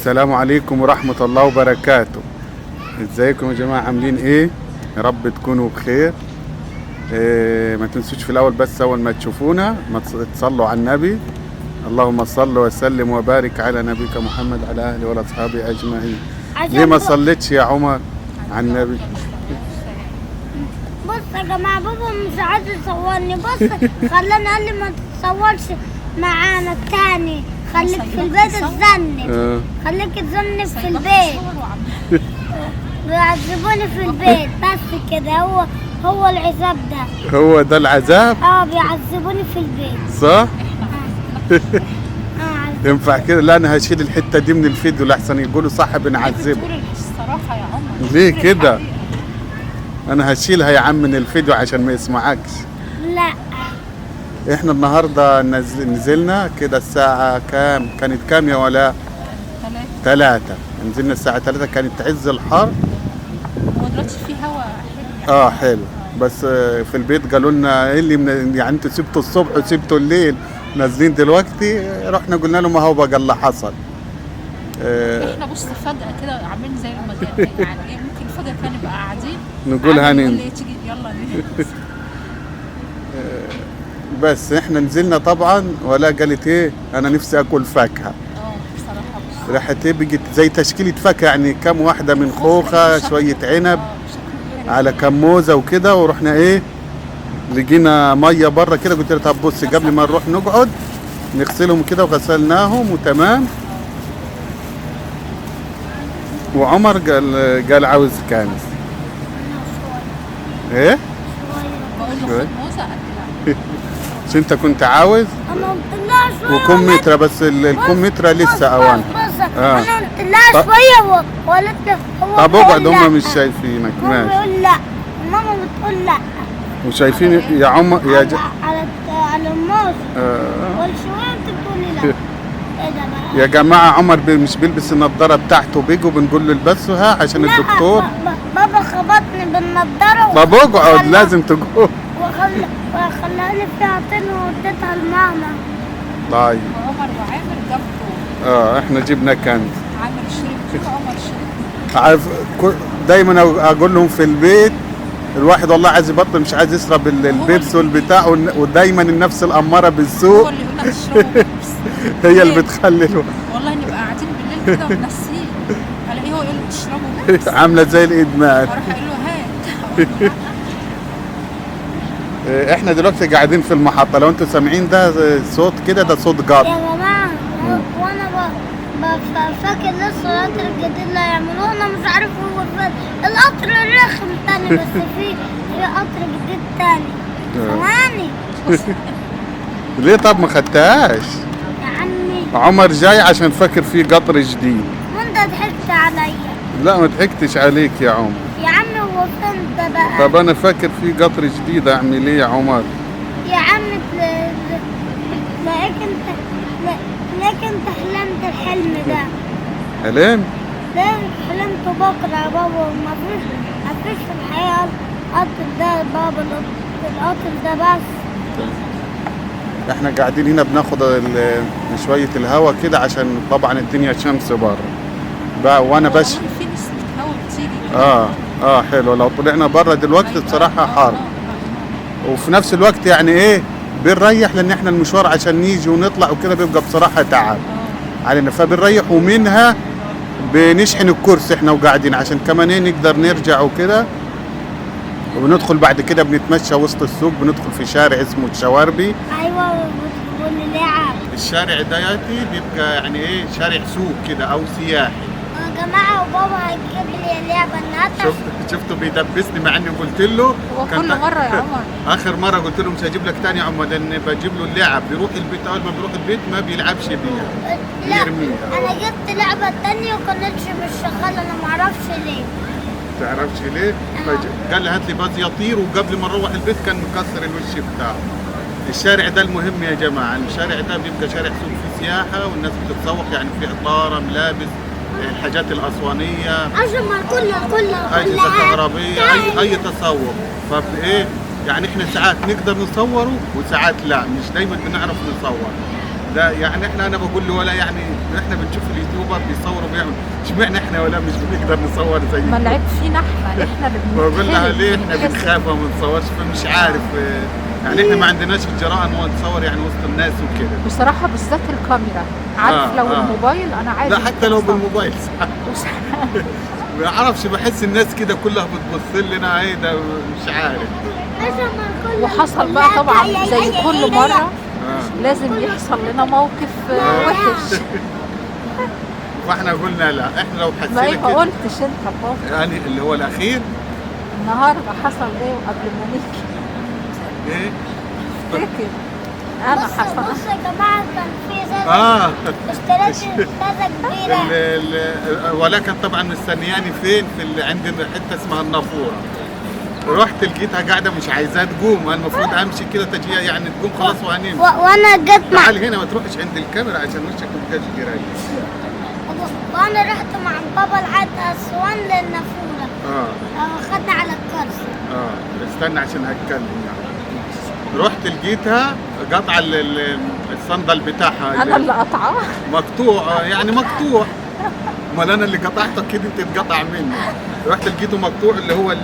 السلام عليكم ورحمة الله وبركاته. ازيكم يا جماعة، عاملين ايه؟ يا رب تكونوا بخير. ما تنسوش في الاول، بس اول ما تشوفونا ما تصلوا على النبي. اللهم صل وسلم وبارك على نبيك محمد على اهله واصحابه اجمعين. ليه ما صليتش يا عمر على النبي؟ بص يا جماعة، بابا مش عايز يصورني. بص خلاني قال لي ما تتصورش معانا التاني، خليك في البيت تزنب. خليك تزنب في البيت. بيعذبوني في البيت بس كده. هو العذاب ده. هو ده العذاب؟ بيعذبوني في البيت. صح؟ ينفع كده؟ لا انا هشيل الحتة دي من الفيديو لحسن يقولوا صح بنعذبه. الصراحة يا عمر ليه كده؟ انا هشيلها يا عم من الفيديو عشان ما يسمعكش. لا احنا النهارده نزلنا كده الساعة كام؟ كانت كام يا ولاء؟ 3. نزلنا الساعة 3، كانت عز الحر. هو دلوقتي في هوا حلو. حلو، بس في البيت قالوا لنا ايه اللي يعني انتوا سبتوا الصبح وسبتوا الليل نازلين دلوقتي. رحنا قلنا لهم ما هو بقى اللي حصل. احنا بص فجأة كده عاملين زي المجال يعني ايه، ممكن فجأة كده نبقى قاعدين نقول هننزل تيجي يلا ننزل. بس احنا نزلنا طبعا، ولا قالت ايه انا نفسي اكل فاكهه. بصراحه بص راحت ايه بقت زي تشكيله فاكهه، يعني كام واحده من خوخه، شويه عنب، على كام موزه وكده. ورحنا ايه لقينا ميه بره كده، قلت لها طب بصي قبل ما نروح نقعد نغسلهم كده، وغسلناهم وتمام. وعمر قال عاوز كانس. ايه بقول له خد موزه اكلها. مش انت كنت عاوز؟ انا قلت لها شوية وكم متر، بس الكم متر لسه اوانها. انا قلت لها شوية وقالت لي هو طب اقعد، هم مش شايفينك. ماما ماشي. بتقول لا، ماما بتقول لا. وشايفين يا عمر يا على الموز. والشوية انت بتقولي لا. ايه ده بقى؟ يا جماعة عمر مش بيلبس النضارة بتاعته، بيجوا بنقول له البسها عشان لا، الدكتور. بابا خبطني بالنضارة. طب اقعد، لازم تقول. وخلاني فيها طين واديتها لماما. طيب وعمر وعامر جابوا. احنا جبنا كنز. عامر شرب كده، عمر شرب. عارف دايما اقول لهم في البيت الواحد والله عايز يبطل، مش عايز يشرب البيبس والبتاع، ودايما النفس الاماره بالسوء هو اللي يقول لك اشربوا هي اللي بتخلي والله نبقى قاعدين بالليل كده وناسيين، الاقيه هو يقول لي اشربوا. عامله زي الادمان. اروح اقول له هات. احنا دلوقتي قاعدين في المحطه، لو انتوا سامعين ده صوت كده، ده صوت قطر. يا جماعة، وانا فاكر لسه القطر الجديد اللي هيعملوه. انا مش عارف هو فين القطر الرخم تاني، بس في قطر جديد تاني. ثواني ليه طب ما خدتهاش؟ يا عمي، عمر جاي عشان فاكر فيه قطر جديد. وانت ضحكت عليا. لا ما ضحكتش عليك يا عمر. يا عمي هو فين ده بقى؟ طب انا فاكر فيه قطر جديد، اعمل ايه يا عمر؟ يا عمي تلاقيك انت حلمت الحلم ده. حلم؟ ليه حلمت بكره يا بابا؟ مفيش في الحياة القطر ده يا بابا، القطر ده بس. احنا قاعدين هنا بناخد شوية الهوا كده، عشان طبعا الدنيا شمس بره بقى، وانا في بش نسمة هوا بتيجي. حلو. لو طلعنا بره دلوقتي بصراحة حر، وفي نفس الوقت يعني ايه بنريح، لان احنا المشوار عشان نيجي ونطلع وكده بيبقى بصراحة تعب علينا، فبنريح ومنها بنشحن الكرسي احنا وقاعدين، عشان كمان ايه نقدر نرجع وكده. وبندخل بعد كده بنتمشى وسط السوق، بندخل في شارع اسمه الشواربي. ايوه، واللعب. الشارع ده ياتي بيبقى يعني ايه شارع سوق كده او سياحي. يا جماعه، وبابا هيجيب لي لعبه النهارده. شفته بيدبسني، مع اني قلت له هو كل مرة يا عمر. اخر مره قلت له مش هجيب لك تاني يا عمر، لان بجيب له اللعب بيروح البيت، اول ما بيروح البيت ما بيلعبش بيها، لا، بيرميها. انا جبت لعبه تانية وكانتش مش شغاله، انا معرفش ليه. تعرفش ليه؟ قال لي هات لي باز يطير، وقبل ما نروح البيت كان مكسر الوش بتاعه. الشارع ده المهم يا جماعه، الشارع ده بيبقى شارع سوق فيه سياحه، والناس بتتسوق يعني في عطاره، ملابس، الحاجات الاسوانيه، عشان ما كل اجهزه كهربائيه، اي تسوق. فايه يعني احنا ساعات نقدر نصوره وساعات لا، مش دايما بنعرف نصور. لا يعني انا بقول له ولا يعني احنا بنشوف اليوتيوبر بيصوروا بيعملوا، اشمعنى احنا ولا مش بنقدر نصور زي ما العيب فينا احنا اللي بقول لها بنتحرج ليه احنا بنتكسف. بنخاف وما بنصورش، فمش عارف يعني احنا ما عندناش الجرأة ان هو نصور يعني وسط الناس وكده. بصراحة بالذات الكاميرا، عارف لو الموبايل انا عادي لا حتى لو ممكن أصور. بالموبايل ما اعرفش، بحس الناس كده كلها بتبص لنا ايه ده، مش عارف. وحصل بقى طبعا زي كل مرة لازم يحصل لنا موقف وحش. فاحنا قلنا لا، احنا لو ما حسينا ايه ما كده قلتش انت بابا يعني اللي هو الاخير النهارده حصل ايه وقبل ما نيجي ايه افتكر انا حصل. بص يا جماعه كان في اشتريت ازازه كبيره. ولكن طبعا مستنياني فين في عند حته اسمها النافوره. رحت لقيتها قاعده مش عايزاها تقوم، انا المفروض امشي كده تجيها يعني تقوم خلاص وهنمشي. وانا جيت مع تعال هنا ما تروحش عند الكاميرا عشان وشك ما تبقاش جراي. وانا رحت مع بابا لحد اسوان للنافوره. خدنا على الكرسي. استنى عشان هتكلم يعني. رحت لقيتها قطع الصندل بتاعها انا اللي قطعاه مقطوع، يعني مقطوع. امال انا اللي قطعته كده تتقطع مني. رحت لقيته مقطوع اللي هو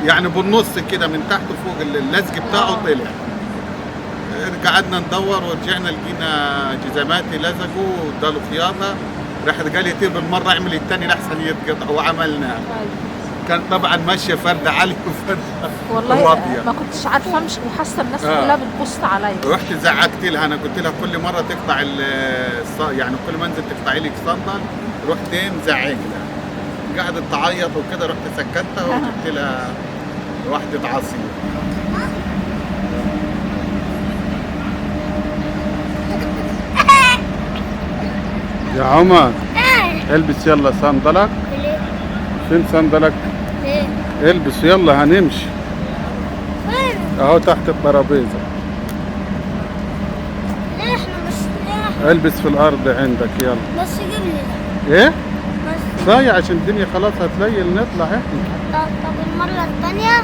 يعني بالنص كده من تحت فوق اللزق بتاعه طلع. قعدنا ندور ورجعنا لقينا جزماتي لزقوا واداله خياطه. راحت قال لي طيب بالمره اعمل الثاني لحسن يتقطع، وعملناه. كان طبعا ماشيه فرد عالي وفرد والله واطيه. ما كنتش عارفه امشي وحاسه الناس كلها بتبص عليا. رحت زعقت لها، انا قلت لها كل مره تقطع يعني كل ما انزل تقطعي لك صندل رحت مزعق لها. قعدت تعيط وكده، رحت سكتها وجبت لها واحده عصير. يا عمر البس يلا صندلك. فين صندلك؟ البس يلا هنمشي. اهو تحت الترابيزه. ليه احنا مش ليه؟ البس في الارض عندك يلا. بس جيب لي ايه؟ بس. صايع عشان الدنيا خلاص هتليل نطلع احنا. طب المرة الثانية؟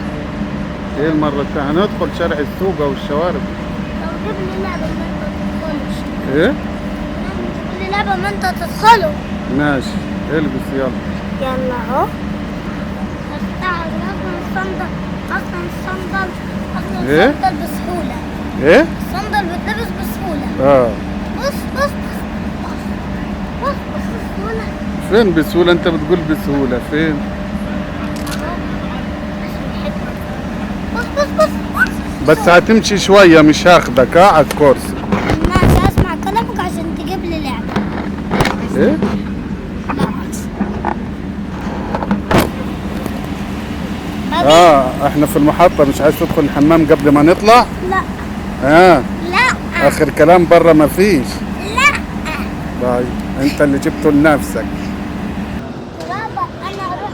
ايه المرة الثانية؟ هندخل شارع السوقة والشوارع. طب جيب لي لعبة ما انت تدخلش. ايه؟ جيب لي لعبة ما انت تدخله. ماشي البس يلا. يلا اهو. اصلا الصندل إيه؟ الصندل بسهولة. ايه؟ الصندل بتلبس بسهولة. بص بسهولة. فين بسهولة؟ انت بتقول بسهولة فين؟ بص بس هتمشي شوية مش هاخدك على الكرسي. الناس اسمع كلامك عشان تجيب لي لعبة. ايه؟ احنا في المحطة، مش عايز تدخل الحمام قبل ما نطلع؟ لا. لا اخر كلام برا مفيش. لا. طيب انت اللي جبته لنفسك. بابا انا اروح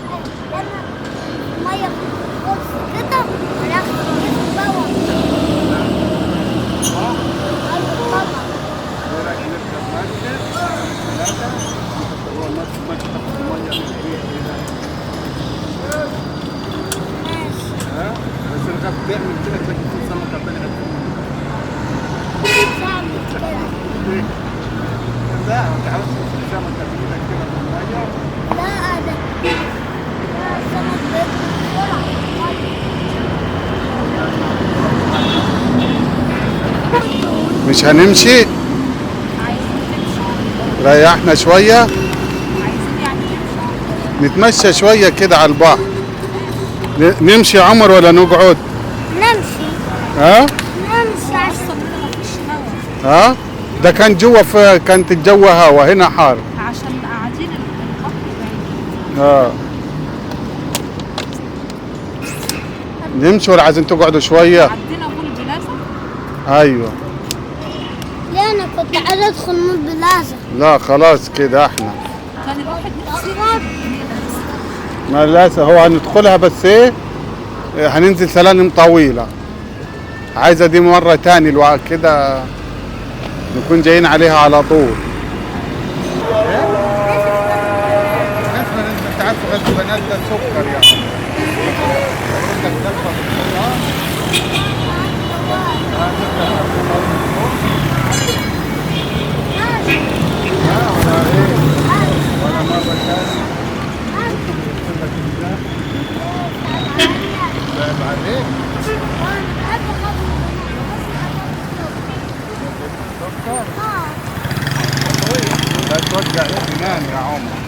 ميه في الكرسي كده وناخد الباور. بس الغاب تعمل كده تلاقي في سمكة طلعت. لا ما تعرفش في سمكة بايدك كده في المية. لا ده السمك بيطلع بسرعة. مش هنمشي؟ ريحنا شوية، نتمشى شوية كده على البحر. نمشي يا عمر ولا نقعد؟ نمشي. نمشي عشان ده كان جوا كانت الجو هوا، هنا حار. عشان قاعدين البحر بعيد. نمشي ولا عايزين تقعدوا شوية؟ عندنا مول بلازا. ايوه. ليه انا كنت عايزة ادخل مول بلازا. لا خلاص كده احنا كان الواحد نفسه ما للاسف هو هندخلها، بس ايه هننزل سلالم طويلة. عايزة دي مرة تاني كده نكون جايين عليها على طول. انت عارف البنات ده سكر يعني. ولا مرة تاني بعد عليك لا توجع الجنان يا عمر.